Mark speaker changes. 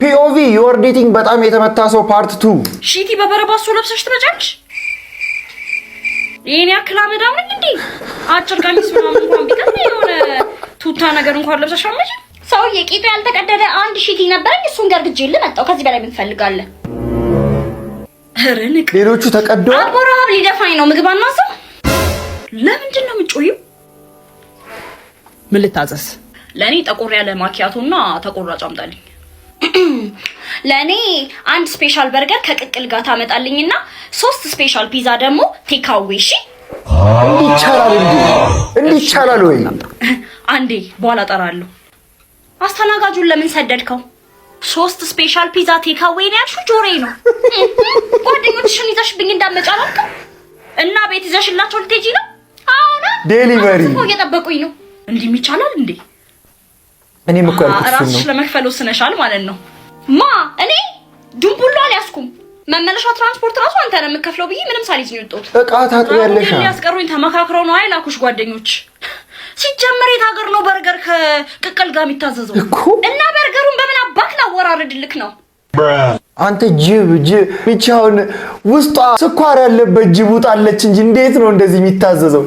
Speaker 1: ፒኦቪ ዩር ዴቲንግ በጣም የተመታ ሰው ፓርት 2
Speaker 2: ሺቲ በበረባሶ ለብሰሽ ትመጫለሽ? የኔ ያክል አመዳም ነኝ እንዴ? አጭር ቀሚስ ምናምን እንኳን ቢቀር የሆነ ቱታ ነገር እንኳን ለብሰሽ አመጪ። ሰውዬ ቂጡ ያልተቀደደ አንድ ሺቲ ነበረኝ፣ እሱን ገርግጄልህ መጣሁ። ከዚህ በላይ ምን ትፈልጋለህ? ረንቅ
Speaker 1: ሌሎቹ ተቀደዋል።
Speaker 2: አቦራብ ሊደፋኝ ነው። ምግብ አናሰው። ለምንድን ነው የምትጮይው? ምን ልታዘዝ? ለኔ ጠቆር ያለ ማኪያቶና ተቆራጭ አምጣልኝ። ለኔ አንድ ስፔሻል በርገር ከቅቅል ጋር ታመጣልኝና 3 ስፔሻል ፒዛ ደግሞ ቴካዌ። እሺ
Speaker 1: እንዴ ይቻላል ወይ?
Speaker 2: አንዴ በኋላ እጠራለሁ። አስተናጋጁን ለምን ሰደድከው? 3 ስፔሻል ፒዛ ቴካዌ ነው ያልሽው? ጆሬ ነው። ጓደኞችሽን ይዘሽብኝ እንዳመጫላልከ እና ቤት ይዘሽላቸው ልትሄጂ ነው? አሁን
Speaker 1: ዴሊቨሪ
Speaker 2: እየጠበቁኝ ነው። እንዲህ ይቻላል እንዴ?
Speaker 1: እኔም እኮ ያልኩት ነው።
Speaker 2: ራስሽ ለመክፈል ወስነሻል ማለት ነው። ማ እኔ ዱምቡሎ አልያዝኩም። መመለሻ ትራንስፖርት ራሱ አንተ ነህ የምከፍለው ብዬ ምንም ሳልይዝ ነው የወጣሁት።
Speaker 1: እቃ ታጥቢያለሽ?
Speaker 2: ያስቀሩኝ ተመካክረው ነው አይላኩሽ ጓደኞች። ሲጀመር የት ሀገር ነው በርገር ከቅቅል ጋር የሚታዘዘው? እና በርገሩን በምን አባክ ላወራርድልክ ነው?
Speaker 1: አንተ ጅብ ብቻውን ውስጧ ስኳር ያለበት ጅብ ውጣለች እንጂ እንዴት ነው እንደዚህ የሚታዘዘው?